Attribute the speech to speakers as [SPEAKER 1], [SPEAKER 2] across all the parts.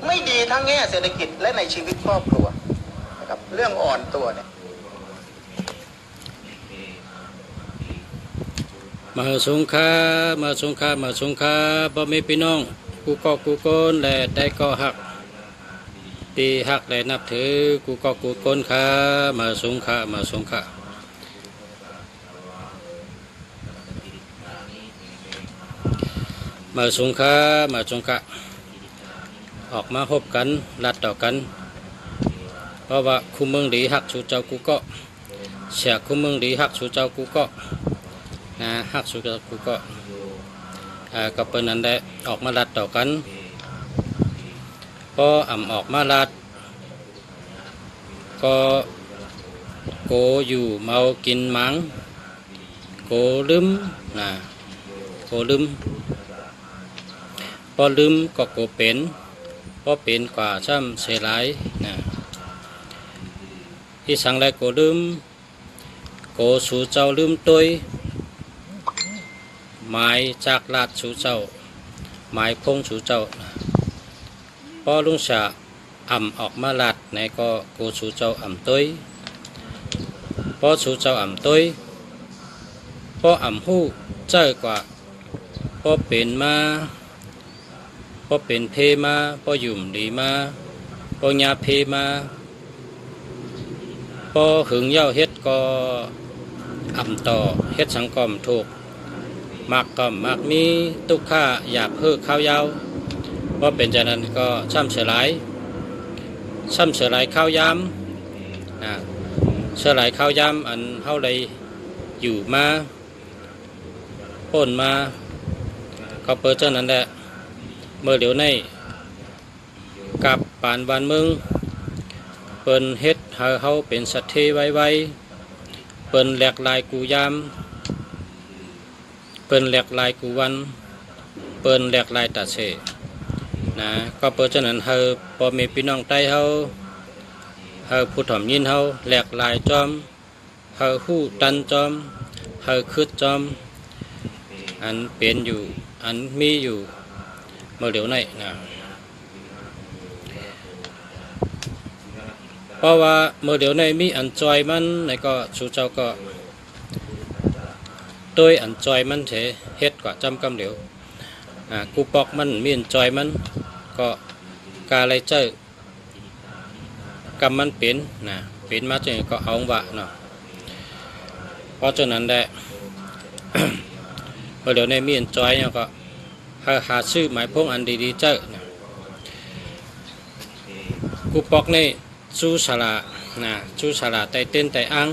[SPEAKER 1] ไม่ดีทั้งแง่เศรษฐกิจและในชีวิตครอบครัวนะครับเรื่องอ่อนตัวเนี่ย
[SPEAKER 2] มาสงคามาสงคามาสงคาบ่มีพี่น้องกูก็กูโกนและได้ก็หักตีหักและนับถือกูก็กูโกนขามาสงคามาสงคามาสงคามาสงคาออกมาพบกันรัดต่อกันเพราะว่าคู่เมืองดีหักสู่เจ้ากูก็เสียคู่เมืองดีหักสู่เจ้ากูก็หักสู่เจ้ากูก็ก็เป็นนั้นได้ออกมารัดต่อกันพออ่ำออกมารัดก็โกอยู่เมากินมังโกลืมโกลืมพอลืมก็โกเป็นพอเป็นกว่าซ้ำเสียหลายที่สั่งไรโกลืมโกสู่เจ้าลืมตัวหมายจากลาดสู่เจ้าหมายพงสู่เจ้าพอลุงชาอ่ำออกมาลาดในก็โกสู่เจ้าอ่ำตัวพอสู่เจ้าอ่ำตัวพออ่ำหู้เจ้ากว่าพอเป็นมาพอเป็นเพมาพอหยุ่มดีมาพอยาเพมาพอหึงเย้าเฮ็ดก็อ่ำต่อเฮ็ดสังกอมถูกมักก็มักมีตุกข้าอยากเพิกข้าวยาวเพราะเป็นจากนั้นก็ช่ำเสือหลายข้าวยามเสือหลายข้าวยามอันเฮาเลยอยู่มาพ้นมาก็เปิดเจ้านั้นแหละเมื่อเดี๋ยวในกับปานบานเมืองเปิ้นเฮ็ดให้เฮาเป็นสัตว์เทไว้เปิ้นแหลกลายกูยามเปิ้นแหลกลายกูวันเปิ้นแหลกลายตาเสก็เปิดฉะนั้นเฮาพอมีพี่น้องใต้เฮาผู้ถ่อมยินเฮาแหลกลายจอมเฮาฮู้ตันจอมเฮาคืดจอมอันเป็นอยู่อันมีอยู่เมื่อเดี๋ยวนี้เพราะว่าเมื่อเดี๋ยวนี้มีอันจอยมันในก็สู่เจ้าก็โดยอันจอยมันเฉเฮ็ดกว่าจำกำเหลียวกูปอกมันมีอันจอยมันก็กาอะไรเจอกำมันเป็นมาจนก็เอาวะเนาะเพราะฉะนั้นแหละ เมื่อเดี๋ยวนี้มีอันจอยเนี่ยก็หาซื้อหมายพงอันดีๆเจอกูปอกนี่จูสละจูสละไตเต้นไตอัง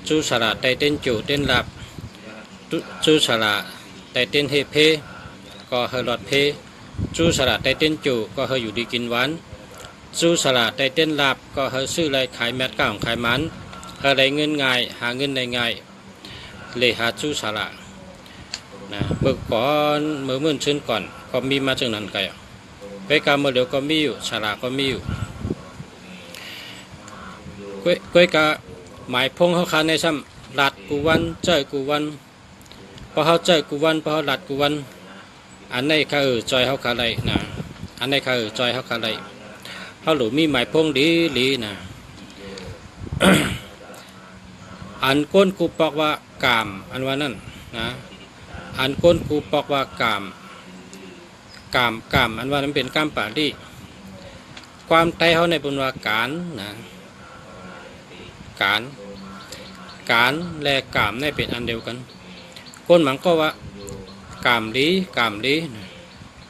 [SPEAKER 2] จูสละไตเต้นจู่เต้นหลับจูสละไตเต้นเฮเพก็เฮหลอดเพจูสละไตเต้นจู่ก็เฮอยู่ดีกินหวานจูสละไตเต้นหลับก็เฮซื้อไรขายแมทก้าวขายมันเฮได้เงินง่ายหาเงินได้ง่ายเลยหาจูสละเมื่อก่อนเมื่อชื่นก่อนก็มีมาจากนั้นไงไปการเมื่อเดี๋ยวก็มีอยู่สละก็มีอยู่ก้อยกะหมายพงเขาขาในซ้ำหลัดกูวันเจ้ากูวันพอเขาเจ้ากูวันพอเขาหลัดกูวันอันในข้าจอยเขาขาไรอันในข้าจอยเขาขาไรเขาหลุมีหมายพงดีอันก้นกูบอกว่ากามอันว่านั่นอันก้นกูบอกว่ากามอันว่านั้นเป็นกามป่าดีความไตเขาในบนว่าการการและกามนี่เป็นอันเดียวกันก้นหมังก็ว่ากามดี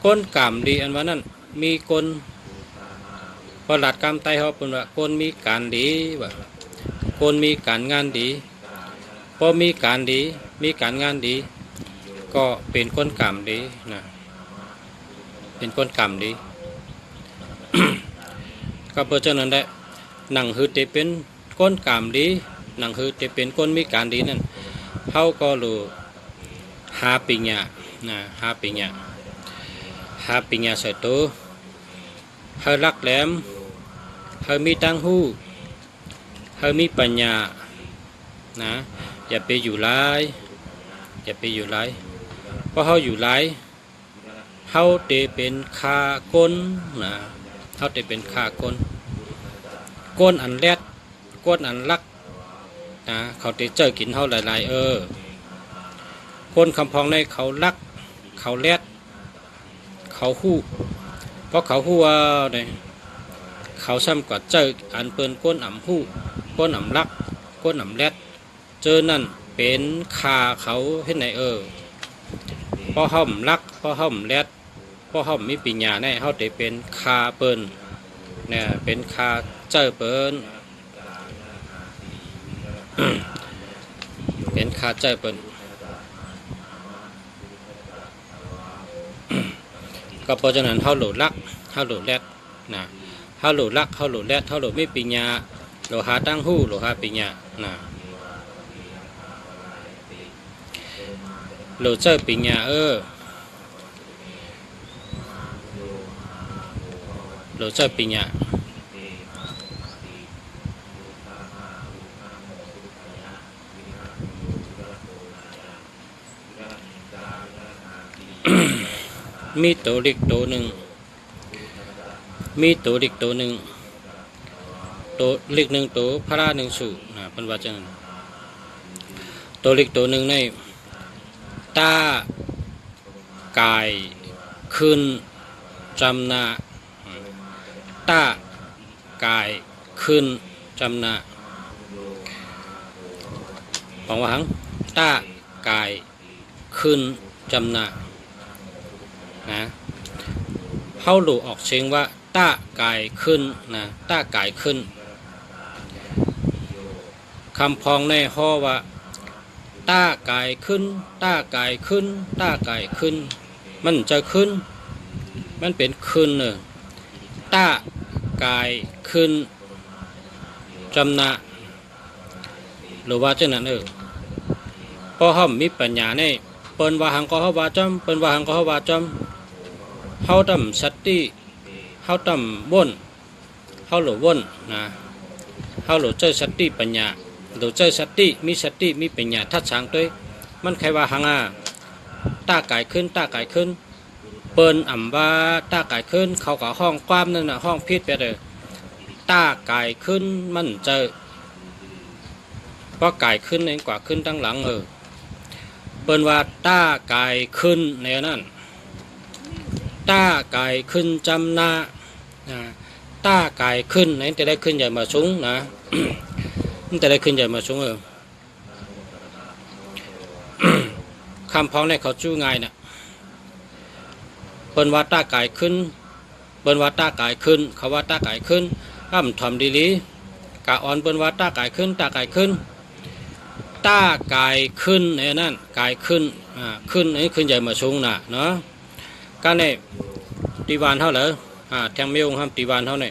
[SPEAKER 2] ก้นกามดีอันว่านั้นมีก้นพอหลัดกามไตเขาเป็นว่าก้นมีการดีว่าก้นมีการงานดีพอมีการดีมีการงานดีก็เป็นก้นกามดีเป็นก้นกามดี ก็เพราะฉะนั้นแหละหนังหืดเป็นก้นกามดีหนังหืดเป็นก้นมีการดีนั่นเขาก็รู้หาปิญญาหาปิญญาใส่ตัวเขารักแหลมเขามีตั้งหู้เขามีปัญญาอย่าไปอยู่ร้ายเพราะเขาอยู่ร้าย เฮาเตเป็นคาก้นนะเฮาเตเป็นคาก้นก้นอันแรดก้นอันลักนะเขาเตเจอกินเฮาหลายก้นคำพองในเขาลักเขาแรดเขาหู้เพราะเขาหู้ว่าเนี่ยเขาซ้ำกว่าเจออันเปิ้นก้นอ่ำหู้ก้นอ่ำลักก้นอ่ำแรดเจอนั่นเป็นคาเขาเฮ็ดไหนพอห่มลักพอห่มแรดพอห่มมีปัญญาแน่เฮาได้เป็นคาเปิ้นเนี่ยเป็นคาเจอเปิ้น เป็นคาเจอเปิ้น ก็เพราะฉะนั้นเฮาโหลดลักเฮาโหลดแรดนะเฮาโหลดลักเฮาโหลดแรดเฮาโหลดมีปัญญาโหลหาตั้งหู้โหลหาปัญญานะโหลดเจอปัญญาโหลดเจอปัญญา มีตัวเล็กตัวหนึ่งมีตัวเล็กตัวหนึ่งตัวเล็กหนึ่งตัวพระหนึ่งสู่นะเป็นว่าจังตัวเล็กตัวหนึ่งในตากายขึ้นจำนาตากายขึ้นจำนาบอกว่าหังตากายขึ้นจำนานะเข้าหลู่ออกเสียงว่าต้ากายขึ้นนะต้ากายขึ้นคำพองในห้อว่าต้ากายขึ้นต้ากายขึ้นต้ากายขึ้นมันจะขึ้นมันเป็นขึ้นเนอะต้ากายขึ้นจำนะหรือว่าเจ้านั้นพอห้อมมีปัญญาในเปิ้นว่าหังก็เฮาว่าจำเปิ้นว่าหังก็เฮาว่าจำเฮาตำสติเฮาตำว่นเฮาหลว่นนะเฮาหลเจอสติปัญญาหลเจอสติมีปัญญาทัดสางด้วยมันใครว่าหังต้ากายขึ้นต้ากายขึ้นเปิ้นอ่ำว่าต้ากายขึ้นเขาก็ห้องความนั่นน่ะห้องพิษไปเลยต้ากายขึ้นมันเจอเพราะกายขึ้นเองกว่าขึ้นตั้งหลังเปิ้นว่าต้ากายขึ้นในนั้นต้ากายขึ้นจำนาต้ากายขึ้นนั่นจะได้ขึ้นใหญ่มาสูงนะ มันจะได้ขึ้นใหญ่มาสูงคำพ้องในเขาจู้ง่ายนะเปิ้นว่าต้ากายขึ้นเปิ้นว่าต้ากายขึ้นเขาว่าต้ากายขึ้นอ้ำทำดีลีกะอ่อนเปิ้นว่าต้ากายขึ้นต้ากายขึ้นต้ากายขึ้นในนั้นกายขึ้นขึ้นนี่ขึ้นใหญ่มาสูงน่ะเนาะการในตีวานเท่าไหร่แทงไม่องห้ามตีวานเท่าไหร่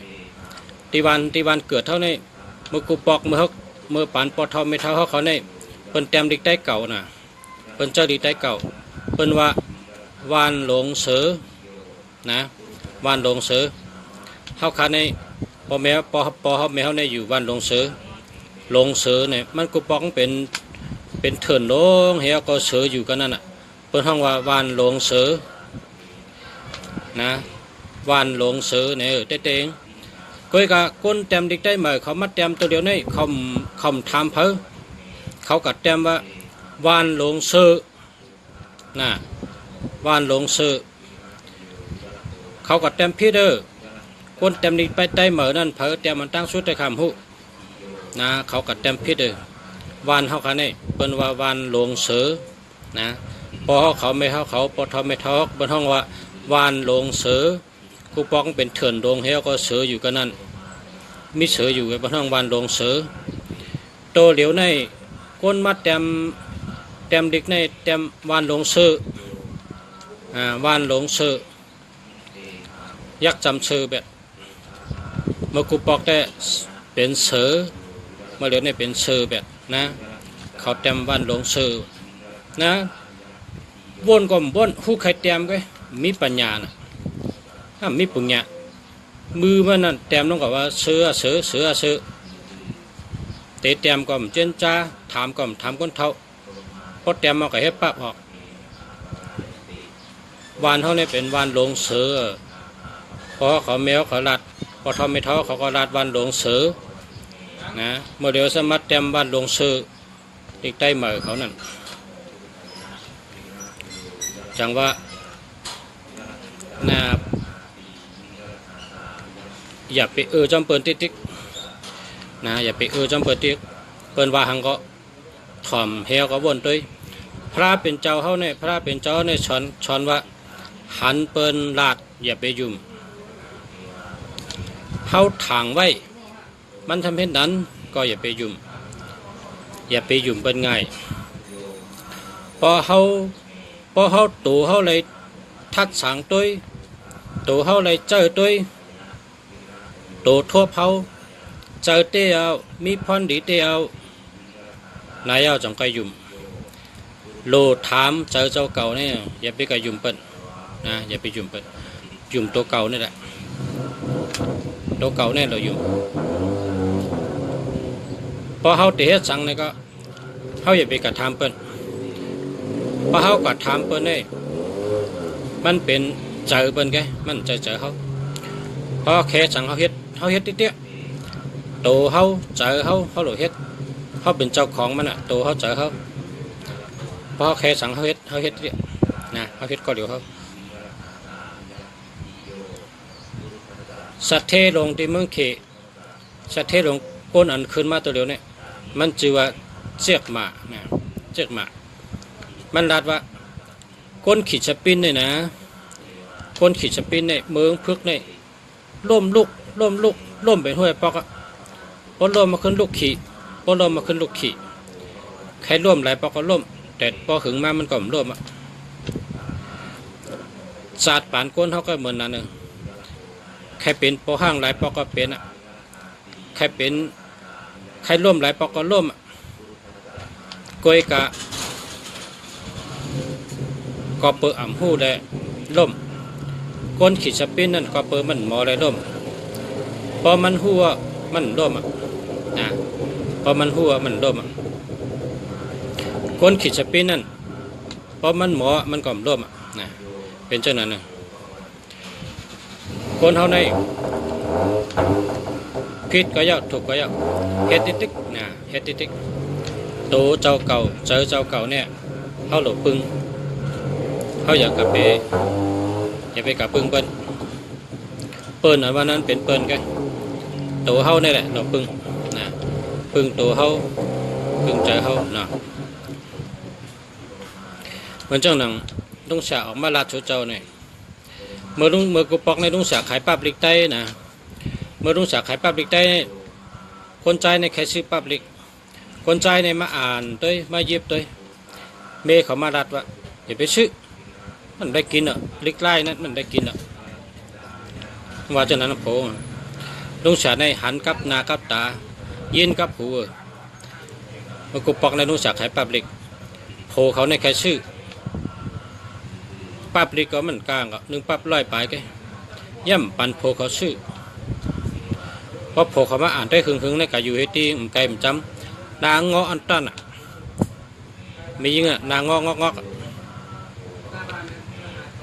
[SPEAKER 2] ตีวานเกิดเท่าไหร่เมื่อกูปอกเมื่อปานปอทอไม่เท่าเขาในเปิ้นแต้มดิกได้เก่าน่ะเปิ้นเจ้าดิกได้เก่าเปิ้นว่าวานหลงเสือนะวานหลงเสือเฮาคันในพอแม่ปอเฮาแม่เฮาในอยู่วานหลงเสือเนี่ยมันกูปอกเป็นเถินลงเฮียก็เสืออยู่กันนั่นน่ะเปิ้นห้องว่าวานหลงเสือนะวานหลงเสือเนี่ยเต้งก้อยกะก้นแต้มดิกได้เหมยเขามัดแต้มตัวเดียวนี่เขาทำเพ้อเขากัดแต้มว่าวานหลงเสือนะวานหลงเสือเขากัดแต้มพี่เด้อก้นแต้มดิกไปได้เหมยนั่นเพ้อแต้มมันตั้งสุดได้คำหุนะเขากัดแต้มพี่เด้อวานเขาคันนี่เป็นว่าวานหลงเสือนะพอเขาไม่เขาพอทอไม่ทอกบนห้องว่าวานหลงเสือกูปองเป็นเถื่อนดงเฮียก็เสืออยู่กันนั่นมีเสืออยู่บนห้องวานหลงเสือโตเหลียวในก้นมัดแต้มดิกในแต้มวานหลงเสือวานหลงเสือยักจำเสือแบบเมื่อกูปอกได้เป็นเสือเมื่อเหลียวในเป็นเสือแบบนะเขาแต้มวานหลงเสือนะวนก็วนหูใครแต้มก็มีปัญญานะถ้ามีปัญญามือมันนั่นแต้มต้องกับว่าเสือเตะแต้มก็เจนจ้าถามก็ถามคนเท่าพอแต้มมาก็เฮ็ดปั๊บออก วานเขาเนี่ยเป็นวานหลงเสือพอเขาแมวเขาลัดพอทอมไม่ท้อเขาก็ลัดวานหลงเสือนะโมเดลสมัติเต็มวานหลงเสืออีกใต้เหมือเขานั่นจังว่านะอย่าไปจำเปินติ๊กนะอย่าไปจำเปินติ๊กเปินว่าหังก็ถ่อมเฮวก็วนตัวพระเป็นเจ้าเขาเนี่ยพระเป็นเจ้าเนี่ยช้อนว่าหันเปินลาดอย่าไปยุ่มเขาถางไว้มันทำให้นั้นก็อย่าไปยุ่มอย่าไปยุ่มเป็นไงพอเขาตู่เขาเลยทัดสังตัวตู่เขาเลยเจอตัวตู่ทั่วเขาเจอเตี้ยมีพรดีเตี้ยนายเอาจังไกยุ่มโลถามเจอเจ้าเก่าเนี่ยอย่าไปกระยุ่มเปิ้นนะอย่าไปยุ่มเปิ้นยุ่มตัวเก่านี่แหละตัวเก่าเนี่ยเรายุ่มพอเขาเตะสังเนี่ยก็เขาอย่าไปกระทำเปิ้นพอเขากระทำเปิ้นเนี่ยมันเป็นเจอเปิ้นไงมันเจอเขาพอแค่สังเขาเฮ็ดเตี้ยโตเขาเจอเขาหลุดเฮ็ดเขาเป็นเจ้าของมันอ่ะโตเขาเจอเขาพอแค่สังเขาเฮ็ดเนี่ยนะเขาเฮ็ดก็เดี๋ยวเขาสัตเทลงที่เมืองเขสัตเทลงก้นอันขึ้นมาตัวเดียวเนี่ยมันชื่อว่าเจียกหมานะเจียกหมามันรัดว่าก้นขีดสปินเนี่ยนะก้นขีดสปินเนี่ยเมืองพึกเนี่ยล่มลุกเป็นห้วยปอกอ่ะพอล่มมาขึ้นลูกขี่พอล่มมาขึ้นลูกขี่ใครล่มหลายปอกก็ล่มแต่พอหึงมามันก็ร่วมอ่ะศาสตร์ป่านก้นเขาก็เหมือนนั่นเองใครเป็นพอห้างหลายปอกก็เป็นอ่ะใครเป็นใครร่วมหลายปอกก็ร่วมอ่ะกวยกะก็เปิดอ่ำหู้ได้ร่มก้นขีดสปินนั่นก็เปิดมันหมอได้ร่มพอมันหัวมันร่มอ่ะนะพอมันหัวมันร่มอ่ะก้นขีดสปินนั่นเพราะมันหมอมันก็ร่วมนะเป็นเจ้านั้นนะคนเฮาในผิดก็ยากถูกก็ยากเฮ็ดติ๊กนะเฮ็ดติ๊กโตเจ้าเก่าเจอเจ้าเก่าเนี่ยเฮาหลบปึงเฮาอยากกลับไปอย่าไปกับปึงเปิ้นว่านั้นเป็นเปิ้นกันโตเฮานี่แหละหลบปึงนะปึงโตเฮาปึงเจอเฮานะเหมือนเจ้าหนังลุงสาออกมาลาดโชเจ้าเนี่ยเมื่อกูปอกในลุงสาขายปั๊บลิกใต้นะเมื่อลุงสาขายปั๊บลิกใต้คนใจในใครซื้อปั๊บลิกคนใจในมาอ่านตัวมาเย็บตัวเมย์เขามาลาดว่าอย่าไปซื้อมันได้กินอ่ะลิกไล่นั้นมันได้กินอ่ะว่าเจ้านั้นโผลุงสาในหันกับนากับตายินกับหูเมื่อกูปอกในลุงสาขายปั๊บลิกโผเขาในใครซื้อปั๊บลิกก็มันกลางก็นึงปั๊บร้อยไปกันย่ำปันโพเขาซื้อเพราะโพเขามาอ่านได้ครึ่งในกาอยู่ให้ตีไก่มันจำนางงออันตันอ่ะมียิงอ่ะนางงอก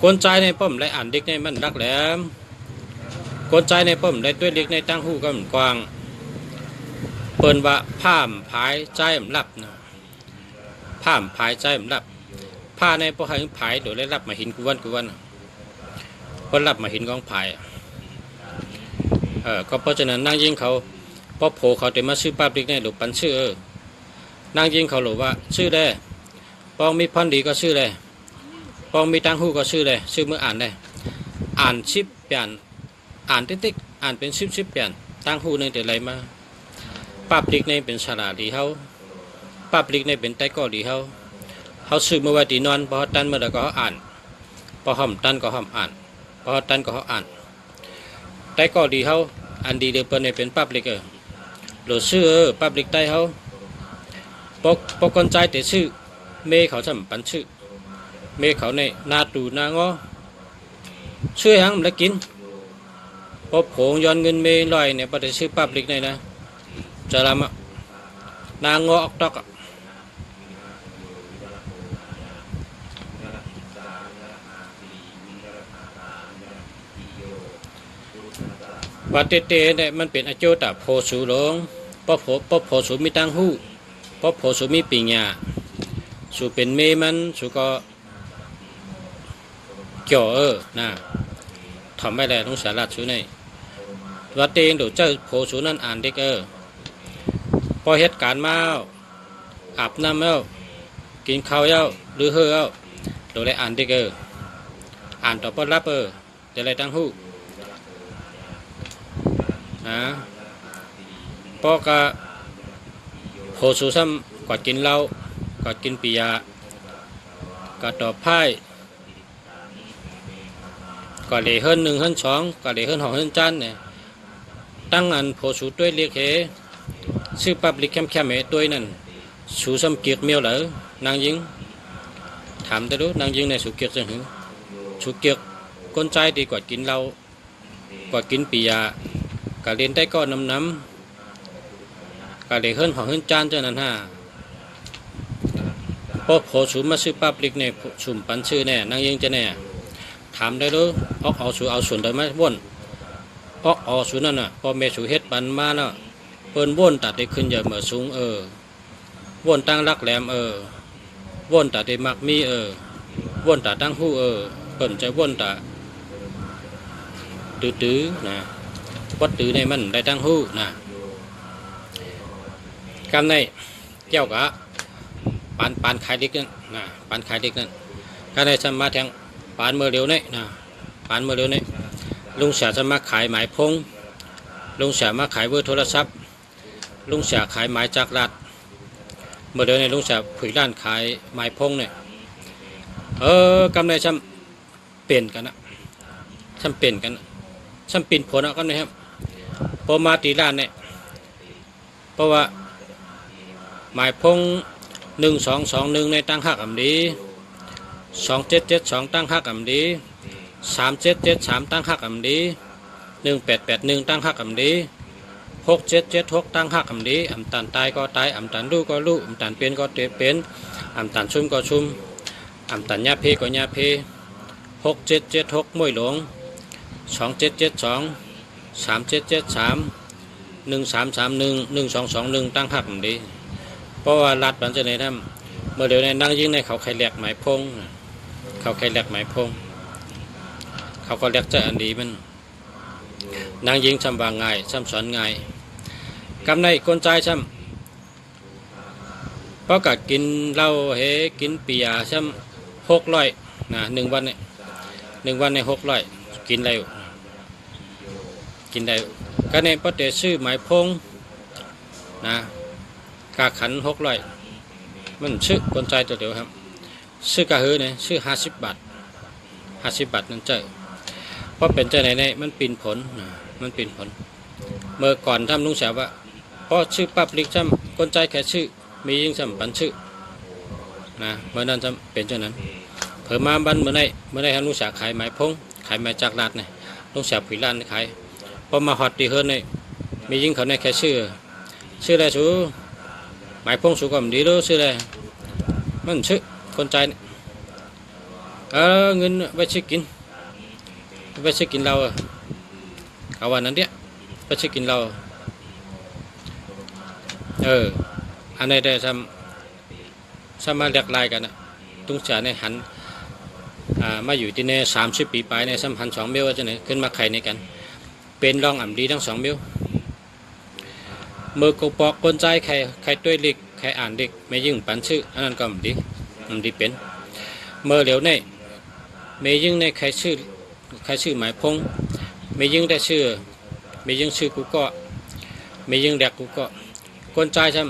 [SPEAKER 2] คนใจในป้อมไรอ่านเด็กในมันรักแหลมคนใจในป้อมไรตัวเด็กในตั้งหูก็มันกว้างเปิ้นว่าผ้ามผายใจมันรับนะผ้ามผายใจมันรับผ้าในพวกให้ผายโดยได้รับมาหินกุวันคนรับมาหินกองผายก็เพราะฉะนั้นนางยิงเขาพอโผเขาแต่มาชื่อป้าบิ๊กในหลุดปันชื่อนางยิงเขาหลุดว่าชื่อได้ปองมีพันดีก็ชื่อได้ปองมีตังหูก็ชื่อได้ชื่อเมื่ออ่านได้อ่านชิปเปลี่ยนอ่านติ๊กอ่านเป็นชิปเปลี่ยนตังหูในแต่ไรมาป้าบิ๊กในเป็นฉลาดดีเขาป้าบิ๊กในเป็นไต้ก้อดีเขาซื้อเมื่อวันที่นอนพอตันเมื่อใดก็เขาอ่านพอห่มตันก็ห่มอ่านพอตันก็เขาอ่านไต้ก็ดีเขาอันดีเดียวเปิ้นเป็นปั๊บลิกหรือชื่อปั๊บลิกไต้เขาปกคนใจแต่ชื่อเมเขาจำปันชื่อเมเขาในนาตูนางอชื่อยังมันได้กินพอโผงย้อนเงินเมลอยเนี่ยประเดี๋ยวชื่อปั๊บลิกในนะจะทำนางอออกตอก ว่าเตเตเนี่ยมันเป็นอาโจตาโพสูหลงป้อโพสูมีตังหู้ป้อโพสูมีปิญญาสูเป็นเมมันสูก็เกี่ยวนะทำไม่ได้ต้องสารัดสูในว่าเตงเดี๋ยวเจ้าโพสูนั่นอ่านเด็กพอเหตุการณ์มาอาบน้ำแล้วกินข้าวแล้วหรือเฮ้อเดี๋ยวได้อ่านเด็กอ่านต่อปรับเดี๋ยวได้ตั้งหูพอกะโพสูซ้ำกอดกินเหล้ากอดกินปียากอดต่อไพ่กอดเหล่เฮิรนหนึ่งเฮิรนสองกอดเหล่เฮิรนหองเฮิรนจันเนี่ยตั้งอันโพสูด้วยเรียกเหชื่อปับลิกแคมตัวนั่นสูซ้ำเกียกเมียวเหรอนางยิงถามแต่รู้นางยิงในสูเกียกจังหึสูเกียกก้นใจดีกว่ากินเหล้ากว่ากินปียากะเรียนได้ก็น้ำกะเรียนเฮิรนของเฮิรนจานเจ้านั้นพอโผสูมาซื้อปับลิกในสุ่มปันชื่อแน่นางยิงจะแน่ถามได้รู้ออกเอาสูเอาส่วนได้ไหมว่นออกเอาสูนั่นน่ะพอเมสูเฮ็ดปันมาเนาะเปิ้นว่นตัดได้ขึ้นอย่าเหมือสูงว่นตั้งรักแหลมว่นตัดได้มักมีว่นตัดตั้งหู้เปิ้นใจว่นตัดตื้อนะวัดตื้อในมันได้ตั้งหู้นะกำในเจ้ากะปานขายเด็กนั่นนะปานขายเด็กนั่นกำในสมาแทงปานเมื่อเร็วนี่นะปานเมื่อเร็วนี่ลุงเสียจะมาขายหมายพงลุงเสียมาขายเบอร์โทรศัพท์ลุงเสียขายหมายจากรัฐเมื่อเร็วนี่ลุงเสียผุยด้านขายหมายพงเนี่ยกำในซ้ำเปลี่ยนกันนะซ้ำเปลี่ยนกันซ้ำปิ่นผลก็นะครับพอมาตีร้านเนี่ยเพราะว่าหมายพง1221ในตั้งหักอำดี2772ตั้งหักอำดี3773ตั้งหักอำดี1881ตั้งหักอำดี6776ตั้งหักอำดีอำตันตายก็ตายอำตันรู้ก็รู้อำตันเป็นก็เป็นอำตันซุ่มก็ซุ่มอำตันยาเพก็ยาเพ6776มวยหลวง2772 3773 1331 1221ตั้งหักดีเพราะว่ารัดบันจะในถ้ำเมื่อเดี๋ยวในนั่งยิงในเขาไข่แหลกหมายพงเขาไข่แหลกหมายพงเขาก็แหลกจะอันดีมันนั่งยิงซ้ำวางง่ายซ้ำสอนง่ายกำในคนใจซ้ำเพราะกัดกินเหล้าเฮกินปียาซ้ำ600นะ1 วันเนี่ย1 วันใน600กินได้กินได้ก็ในประเดี๋ยวซื้อหมายพงนะกาขัน600มันซื้อคนใจตัวเดียวครับซื้อกะเฮือเนี่ยซื้อ50 บาท50 บาทนั่นเจอเพราะเป็นเจ้าไหนเนี่ยมันปีนผลมันปีนผลเมื่อก่อนทำลุงสาวว่าเพราะชื่อปั๊บลิกจำคนใจแค่ชื่อมียิ่งจำปันชื่อนะเมื่อนั้นจำเป็นเจ้านั้นเผื่อมาบันเมื่อไหร่ทำลุงสาวขายหมายพงขายหมายจากลาดเนี่ยลุงสาวผุยล้านขายพอมาฮอตตีเฮิร์นเนี่ยมียิ่งเขาในแค่ชื่ออะไรสูหมายพงสูก็ดีด้วยชื่ออะไรมันชื่อคนใจเนี่ยเงินไว้ซื้อกินเราเขาวันนั้นเดียไว้ซื้อกินเราอันนี้ได้ทำมาเรียกลายกันนะตุ้งเสียในหันมาอยู่ที่ใน30 ปีไปในสัมพันธ์2 เมลจะไหนขึ้นมาไข่ในกันเป็นรองอ่ำดีทั้ง2 เมลเมื่อกูปอกคนใจใครด้วยเล็กใครอ่านเด็กไม่ยิ่งปันชื่ออันนั้นก็ดีเป็นเมื่อเหลียวในไม่ยิ่งในใครชื่อหมายพงไม่ยิ่งได้ชื่อไม่ยิ่งชื่อกูก็ไม่ยิ่งเด็กกูก็คนใจซ้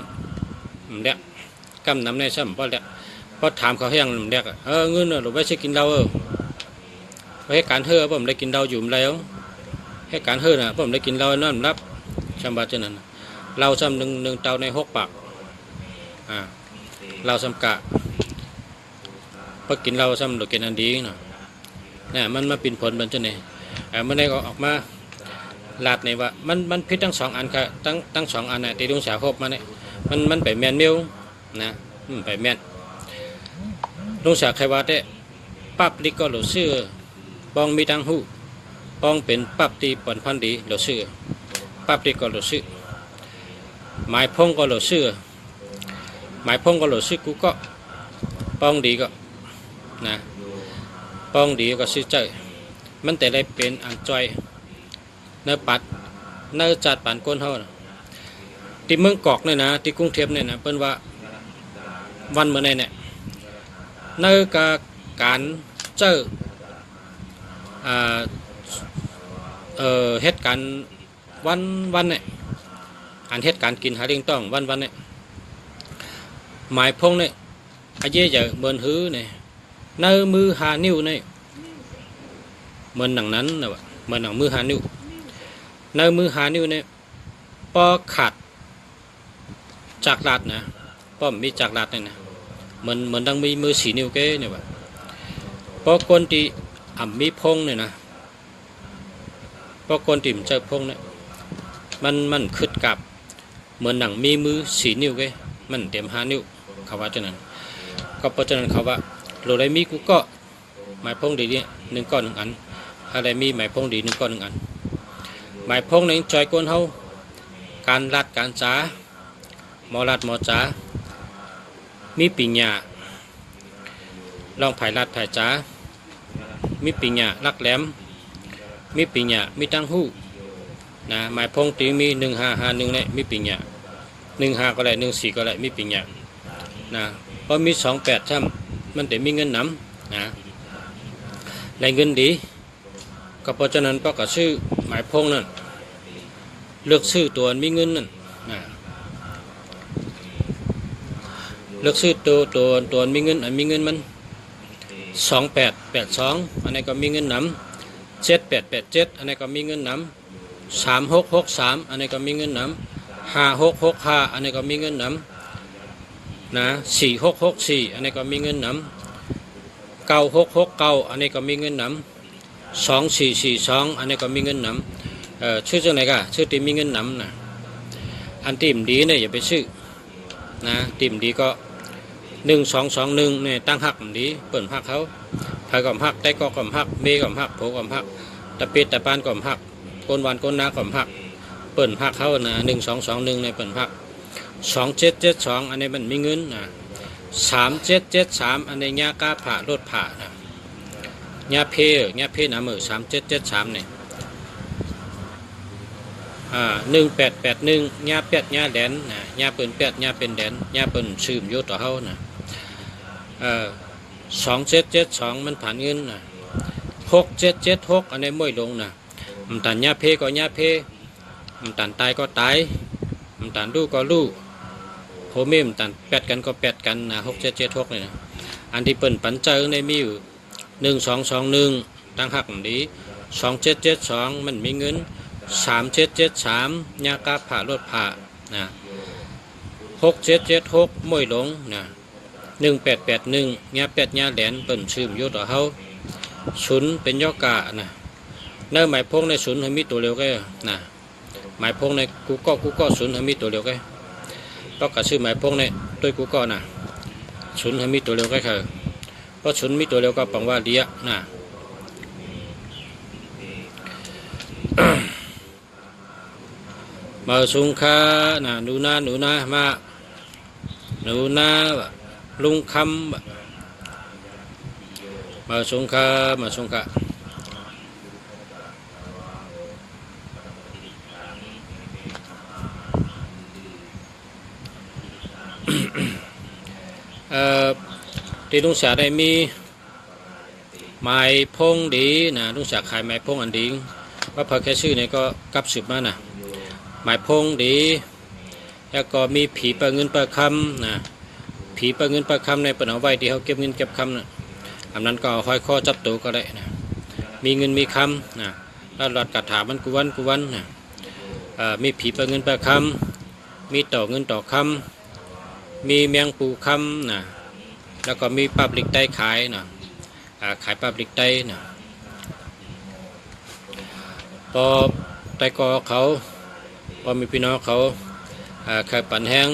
[SPEAKER 2] ำเด็กกำน้ำในซ้ำเพราะเด็กพอถามเขาให้ยังเด็กเงินหรือไม่ใช่กินเราให้การเฮ่อผมได้กินเราอยู่แล้วให้การเฮ่อนะผมได้กินเรานั่นรับชำบาเจนั้นเราซ้ำหนึ่งเตาใน6 ปากเราซ้ำกะพอกินเราซ้ำหรือกินอันดีเนาะเนี่ยมันมาปิ่นผลมันจะเนี่ยมันได้ก็ออกมาลาดในว่ามันพิษทั้ง2 อันค่ะทั้ง2 อันเนี่ยตีดวงสาคบมาเนี่ยมันไปแมนมิวนะไปแมนดวงสาใครว่าได้ปั๊บลิกก็หลุดชื่อบองมีตังหูป ป้องเป็นปับตีปอนพันดีหลซื้อปับตีก็หลซื้อหมายพงก็หลซื้อหมายพงก็หลซื้อกูก็ป้องดีก็นะป้องดีก็ซื้อเจอมันแต่ได้เป็นอันจอยเนื้อปัดเนื้อจัดปานก้นเฮาที่เมืองกอกเนี่ยนะที่กรุงเทพเนี่ยนะเปิ้นว่าวันเมื่อไหร่เนี่ยเนื้อการเจอเหตุการณ์วันเนี่ยอันเหตุการณ์กินหาเลี้ยงต้องวันเนี่ยหมายพงเนี่ยอาเย่จะเมินหื้อเนี่ยเนื้อมือหานิ้วเนี่ยเหมือนหนังนั้นนะวะเหมือนหนังมือหานิ้วเนื้อมือหานิ้วเนี่ยพอขาดจากลาดนะป้อมมีจากลาดเนี่ยนะเหมือนดังมีมือสีนิ้วเก้เนี่ยวะพอคนที่มีพงเนี่ยนะพอคนที่มันเจอพงเนี่ยมันขึ้นกับเหมือนหนังมีมือสีนิ้วเก้มันเต็มหานิ้วเขาว่าฉะนั้นก็เพราะฉะนั้นเขาว่าโลไรมีกูก็หมายพงดีเนี่ย1 ก้อน 1 อันอะไรมีหมายพงดี1 ก้อน 1 อันหมายพงในจอยก้นเฮาการรัดการจ้าหมอรัดหมอจ้ามีปิญญาลองไผ่รัดไผ่จ้ามีปิญญาลักแหลมมีปิญญามีตั้งหู้นะหมายพงตีมี1551เนี่ยมีปิญญา15ก็ได้14ก็ได้มีปิญญานะพอมี28ช่ำมันแต่มีเงินนำนะได้เงินดีก็เพราะฉะนั้นก็ซื้อหมายพงนั่นเลือกซื้อตัวมีเงินนั่นนะเลือกซื้อตัวมีเงินมีเงินมัน2882อันนี้ก็มีเงินนำ7887อันนี้ก็มีเงินนำ3663อันนี้ก็มีเงินนำ5665อันนี้ก็มีเงินนำนะ4664อันนี้ก็มีเงินนำ9669อันนี้ก็มีเงินนำ2442อันนี้ก็มีเงินนำชื่อจังไหนก็ชื่อที่มีเงินนำนะอันที่มดีเนี่ยอย่าไปซื้อนะติ่มดีก็1221เนี่ยตั้งหักดีเปิ่นหักเขาไผก็หักได้ก็หักเมก็หักโผก็หักตะเป็ดตะปานก็หักก้นวันก้นนาก็หักเปิ่นหักเขานะ1221เนี่ยเปิ่นหัก2772อันนี้มันมีเงินนะ3773อันนี้ญากาผ่ารถผ่านะญาเพนะมือ3773เนี่ย1881ญาเป็ดญาแดนนะญาเปิ่นเป็ดญาเป็นแดนญาเปิ่นชื่มอยู่ต่อเฮานะ2772มันผ่านเงินนะ6776อันนี้มวยลงนะมันตันญาเพก็ญาเพมันตันตายก็ตายมันตันลูกก็ลูกโหเมมตันแปดกันก็แปดกันนะ6776เลยนะอันที่เปิ่นปันเจอในมีอยู่1221ตั้งหักดี2772มันมีเงิน3773ญากาผ่ารถผ่านะ6776มวยลงนะ1881ญาเป็ดญาแหลนเปิ่นชื่มอยู่ต่อเฮาศูนย์เป็นยอกะนะเนื้อหมายพงในศูนย์ให้มีตัวเร็วก็นะหมายพงในกูก็ศูนย์ให้มีตัวเร็วก็ต้องกระชื่อหมายพงในตัวกูก็นะศูนย์ให้มีตัวเร็วก็คือเพราะศูนย์มีตัวเร็วก็ปังว่าเดียนะมาสุงคานะหนูนามาหนูนาลุงคำมาสุงคาที่ลุงสาได้มีไม้พงดีนะลุงสาขายไม้พงอันดีว่าพอแค่ชื่อเนี่ยก็กลับสืบมานะหมายพงดีแล้วก็มีผีปลาเงินปลาคำนะผีปลาเงินปลาคำในปนเอาไว้ที่เขาเก็บเงินเก็บคำนะอันนั้นก็ห้อยข้อจับตัวก็ได้นะมีเงินมีคำนะแล้วหลัดกระถามันกุวันนะมีผีปลาเงินปลาคำมีต่อเงินต่อคำมีแมงปูคำนะแล้วก็มีปลาปลิกไตขายนะขายปลาปลิกไตนะพอไตกอเขาพอมีพี่น้องเขาเคยปั่นแห้ง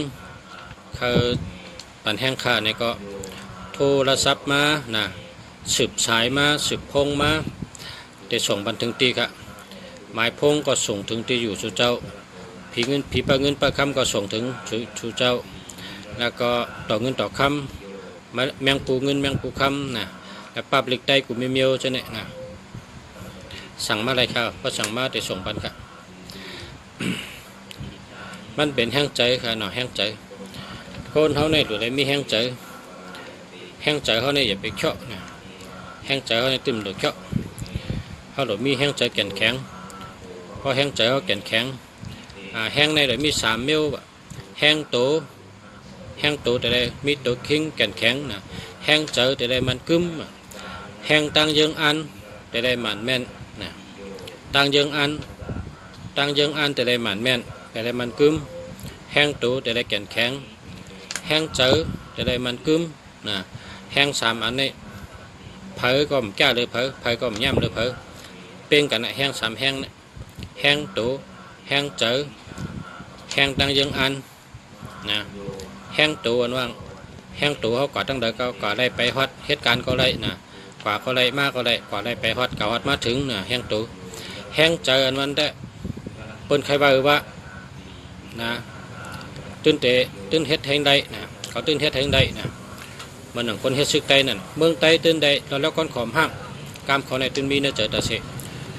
[SPEAKER 2] ค่าเนี่ยก็โทรศัพท์มานะสืบสายมาสืบพงมาได้ส่งบันทึกตีครับ หมายพงก็ส่งถึงที่อยู่สู่เจ้าผีเงินผีปลาเงินปลาคำก็ส่งถึงสู่เจ้าแล้วก็ต่อเงินต่อคำแมงปูเงินแมงปูคำนะแล้วปราบเหล็กได้กูเมียวจะเนี่ยนะสั่งมาอะไรครับก็สั่งมาแต่ส่งปันครับ มันเป็นแห้งใจค่ะหน่อแห้งใจคนเขาเนี่ยหรืออะไรมีแห้งใจเขาเนี่ยอย่าไปเฉาะนะแห้งใจเขาเนี่ยตึมหรือเฉาะเขาหรือมีแห้งใจแก่นแข็งเพราะแห้งใจเขาแก่นแข็งแห้งในหรือมี3 เมลแห้งโตแต่ได้มีโตคิงแก่นแข็งนะแห้งใจแต่ได้มันกึ้มแห้งตั้งยังอันแต่ได้หมันแม่นนะตั้งยังอันแต่ได้หมันแม่นแต่ได้มันกึ้มแห้งโตแต่ได้แก่นแข็งแห้งเจอแต่ได้มันกึ้มนะแห้ง3 อันนี้เผยก็ไม่แก้เลยเผยก็ไม่ย่ำเลยเผยเป็นกันนะแห้ง3 แห้งเนี่ยแห้งโตแห้งเจอแห้งตั้งยังอันนะแห้งโตอันว่างแห้งโตเขาก่อตั้งแต่ก่อได้ไปฮอดเหตุการณ์ก็ได้นะกว่าก็ได้มากก็ได้กว่าได้ไปฮอดก่อฮอดมาถึงนะแห้งโตแห้งเจออันวันได้เปิ้นใครว่านะตื่นเฮ็ดแห่งใดนะเขาตื่นเฮ็ดแห่งใดนะมันหนังคนเฮ็ดซึกใดนั่นเมืองใต้ตื่นใดแล้วก้อนขอมห้างกามขอในตื่นมีเนื้อเจอตาเส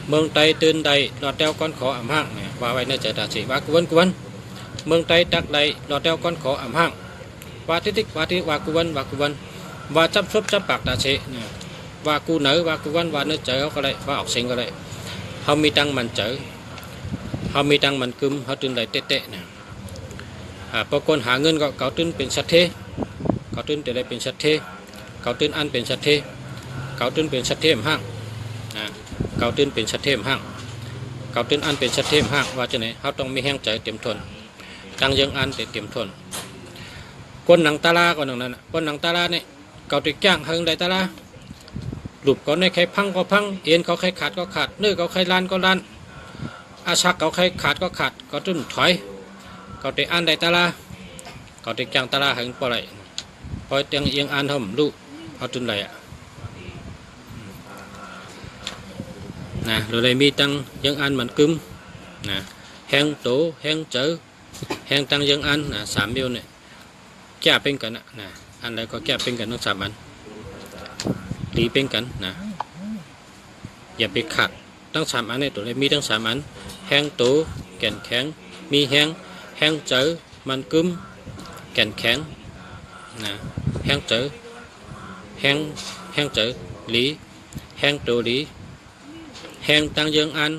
[SPEAKER 2] เมืองใต้ตื่นใดรอดแต้วก้อนขออ่ำห้างว่าไว้เนื้อเจอตาเสว่ากวนเมืองใต้ตักใดรอดแต้วก้อนขออ่ำห้างว่าทิว่ากวนว่าจับซบจับปากตาเสว่ากูเหนือว่ากูวันว่าเนื้อเจอเขาก็ได้ว่าออกเสียงก็ได้เขามีตังมันเจอเขามีตังมันกึมเขาตื่นใดเตะๆนะพอคนหาเงินก็เขาตื่นเป็นสัตเทเขาตื่นแต่ได้เป็นสัตเทเขาตื่นอันเป็นสัตเทเขาตื่นเป็นสัตเทมห้างเขาตื่นเป็นสัตเทมห้างเขาตื่นอันเป็นสัตเทมห้างว่าจะไหนเขาต้องมีแห้งใจเต็มทนตั้งยังอันแต่เต็มทนคนหนังตาลาก็นั้นคนหนังตาลาเนี่ยเขาติดจ้างเฮงใดตาลาหลุดก็ในใครพังก็พังเอ็นเขาใครขาดก็ขาดเนื้อเขาใครล้านก็ล้านอาชักเขาใครขาดก็ขาดก็ตื่นถอยเขาติดอันใดตาลาเขาติดจ้างตาลาเฮงปล่อยพอเตียงเอียงอันทำลูกเขาตื่นไหลนะโดยเลยมีตั้งยังอันมันกึมนะแห้งโตแห้งเจอแห้งตั้งยังอันนะ3 เมลเนี่ยแก้เป็นกันนะอันใดก็แก้เป็นกันทั้ง3 อันตีเป็นกันนะอย่าไปขัดทั้ง3 อันเนี่ยตัวเลยมีทั้ง3 อันแห้งโตแก่นแข็งมีแห้งเจอมันกึมแก่นแข็งนะแห้งเจอแห้งเจอหลีแห้งโตหลีแห้งตั้งยังอัน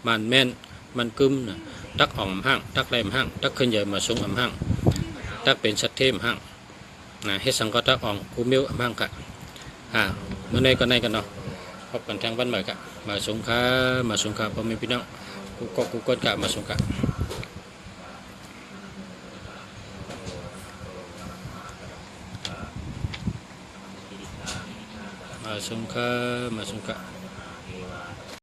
[SPEAKER 2] มันแม่นมันกึมนะตักอ่อมห้างตักแรมห้างตักขึ้นใหญ่มาสูงอ่ำห้างตักเป็นสัตเทมห้างนะเฮ็ดสังก็ตักอ่องกูเมียวอ่ำห้างกะเมื่อในก็ในกันเนาะพบกันทางบ้านใหม่กะมาสงขาพ่อแม่พี่น้องกูกดกะมาสงขามาสงขา